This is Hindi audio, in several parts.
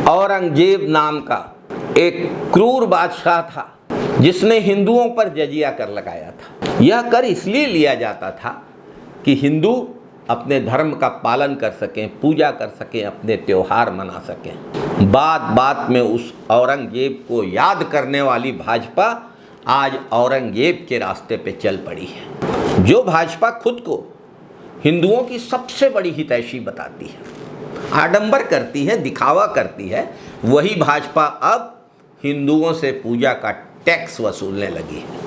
औरंगजेब नाम का एक क्रूर बादशाह था जिसने हिंदुओं पर जजिया कर लगाया था। यह कर इसलिए लिया जाता था कि हिंदू अपने धर्म का पालन कर सकें, पूजा कर सकें, अपने त्योहार मना सकें। बात बात में उस औरंगजेब को याद करने वाली भाजपा आज औरंगजेब के रास्ते पे चल पड़ी है। जो भाजपा खुद को हिंदुओं की सबसे बड़ी हितैषी बताती है, आडंबर करती है, दिखावा करती है, वही भाजपा अब हिंदुओं से पूजा का टैक्स वसूलने लगी है।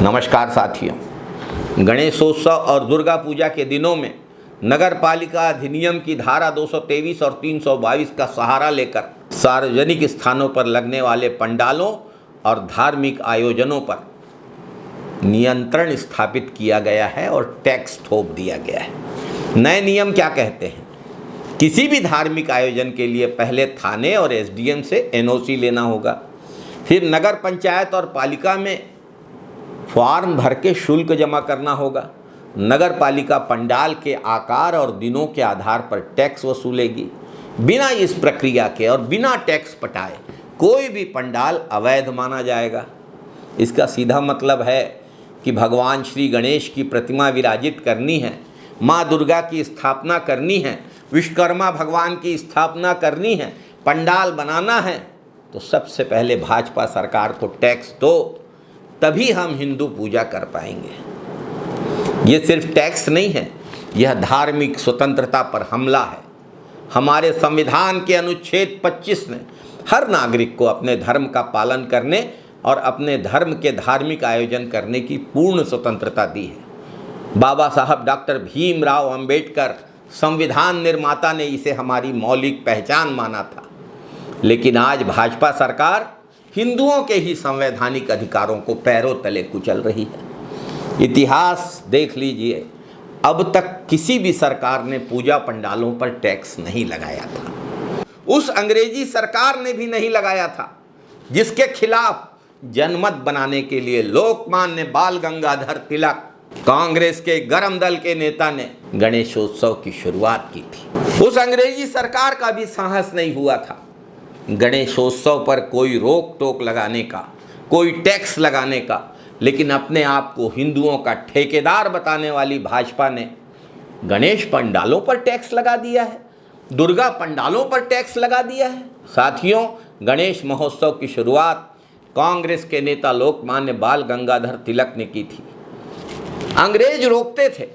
नमस्कार साथियों, गणेशोत्सव और दुर्गा पूजा के दिनों में नगर पालिका अधिनियम की धारा 223 और 322 का सहारा लेकर सार्वजनिक स्थानों पर लगने वाले पंडालों और धार्मिक आयोजनों पर नियंत्रण स्थापित किया गया है और टैक्स थोप दिया गया है। नए नियम क्या कहते हैं? किसी भी धार्मिक आयोजन के लिए पहले थाने और एसडीएम से एनओसी लेना होगा, फिर नगर पंचायत और पालिका में फॉर्म भर के शुल्क जमा करना होगा। नगर पालिका पंडाल के आकार और दिनों के आधार पर टैक्स वसूलेगी। बिना इस प्रक्रिया के और बिना टैक्स पटाए कोई भी पंडाल अवैध माना जाएगा। इसका सीधा मतलब है कि भगवान श्री गणेश की प्रतिमा विराजित करनी है, माँ दुर्गा की स्थापना करनी है, विश्वकर्मा भगवान की स्थापना करनी है, पंडाल बनाना है, तो सबसे पहले भाजपा सरकार को टैक्स दो, तभी हम हिंदू पूजा कर पाएंगे। ये सिर्फ टैक्स नहीं है, यह धार्मिक स्वतंत्रता पर हमला है। हमारे संविधान के अनुच्छेद 25 ने हर नागरिक को अपने धर्म का पालन करने और अपने धर्म के धार्मिक आयोजन करने की पूर्ण स्वतंत्रता दी है। बाबा साहब डॉक्टर भीमराव अंबेडकर संविधान निर्माता ने इसे हमारी मौलिक पहचान माना था, लेकिन आज भाजपा सरकार हिंदुओं के ही संवैधानिक अधिकारों को पैरों तले कुचल रही है। इतिहास देख लीजिए, अब तक किसी भी सरकार ने पूजा पंडालों पर टैक्स नहीं लगाया था। उस अंग्रेजी सरकार ने भी नहीं लगाया था जिसके खिलाफ जनमत बनाने के लिए लोकमान्य बाल गंगाधर तिलक, कांग्रेस के गरम दल के नेता, ने गणेशोत्सव की शुरुआत की थी। उस अंग्रेजी सरकार का भी साहस नहीं हुआ था गणेशोत्सव पर कोई रोक टोक लगाने का, कोई टैक्स लगाने का, लेकिन अपने आप को हिंदुओं का ठेकेदार बताने वाली भाजपा ने गणेश पंडालों पर टैक्स लगा दिया है, दुर्गा पंडालों पर टैक्स लगा दिया है। साथियों, गणेश महोत्सव की शुरुआत कांग्रेस के नेता लोकमान्य बाल गंगाधर तिलक ने की थी। अंग्रेज रोकते थे,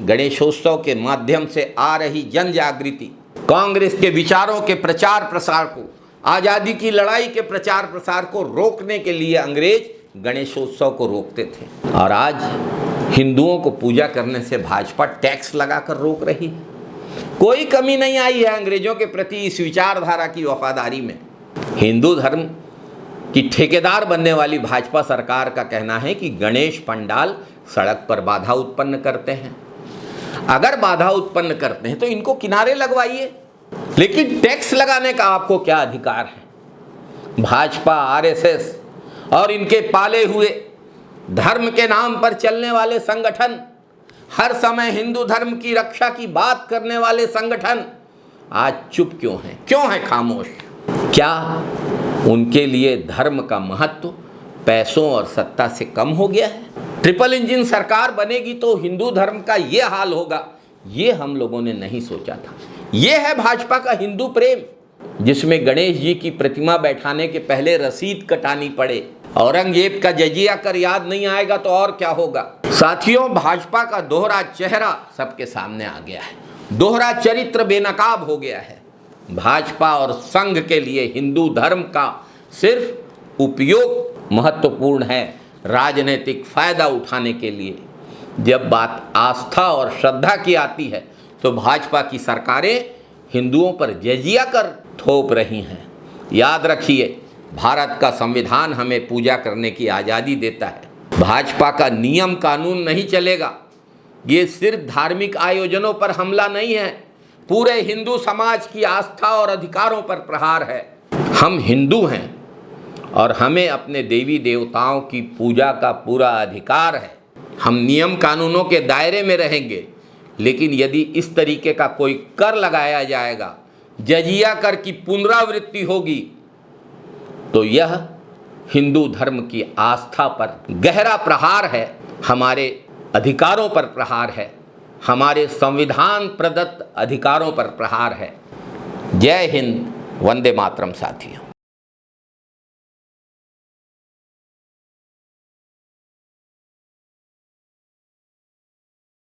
गणेशोत्सव के माध्यम से आ रही जन जागृति, कांग्रेस के विचारों के प्रचार प्रसार को, आज़ादी की लड़ाई के प्रचार प्रसार को रोकने के लिए अंग्रेज गणेशोत्सव को रोकते थे। और आज हिंदुओं को पूजा करने से भाजपा टैक्स लगाकर रोक रही है। कोई कमी नहीं आई है अंग्रेजों के प्रति इस विचारधारा की वफादारी में। हिंदू धर्म की ठेकेदार बनने वाली भाजपा सरकार का कहना है कि गणेश पंडाल सड़क पर बाधा उत्पन्न करते हैं। अगर बाधा उत्पन्न करते हैं तो इनको किनारे लगवाइए, लेकिन टैक्स लगाने का आपको क्या अधिकार है? भाजपा, आरएसएस और इनके पाले हुए धर्म के नाम पर चलने वाले संगठन, हर समय हिंदू धर्म की रक्षा की बात करने वाले संगठन आज चुप क्यों हैं? क्यों हैं खामोश? क्या उनके लिए धर्म का महत्व पैसों और सत्ता से कम हो गया है? ट्रिपल इंजन सरकार बनेगी तो हिंदू धर्म का ये हाल होगा, ये हम लोगों ने नहीं सोचा था। ये है भाजपा का हिंदू प्रेम, जिसमें गणेश जी की प्रतिमा बैठाने के पहले रसीद कटानी पड़े। औरंगजेब का जजिया कर याद नहीं आएगा तो और क्या होगा? साथियों, भाजपा का दोहरा चेहरा सबके सामने आ गया है, दोहरा चरित्र बेनकाब हो गया है। भाजपा और संघ के लिए हिंदू धर्म का सिर्फ उपयोग महत्वपूर्ण है, राजनीतिक फायदा उठाने के लिए। जब बात आस्था और श्रद्धा की आती है तो भाजपा की सरकारें हिंदुओं पर जजिया कर थोप रही हैं। याद रखिए, भारत का संविधान हमें पूजा करने की आज़ादी देता है। भाजपा का नियम कानून नहीं चलेगा। ये सिर्फ धार्मिक आयोजनों पर हमला नहीं है, पूरे हिंदू समाज की आस्था और अधिकारों पर प्रहार है। हम हिंदू हैं और हमें अपने देवी देवताओं की पूजा का पूरा अधिकार है। हम नियम कानूनों के दायरे में रहेंगे, लेकिन यदि इस तरीके का कोई कर लगाया जाएगा, जजिया कर की पुनरावृत्ति होगी, तो यह हिंदू धर्म की आस्था पर गहरा प्रहार है, हमारे अधिकारों पर प्रहार है, हमारे संविधान प्रदत्त अधिकारों पर प्रहार है। जय हिंद, वंदे मातरम साथियों।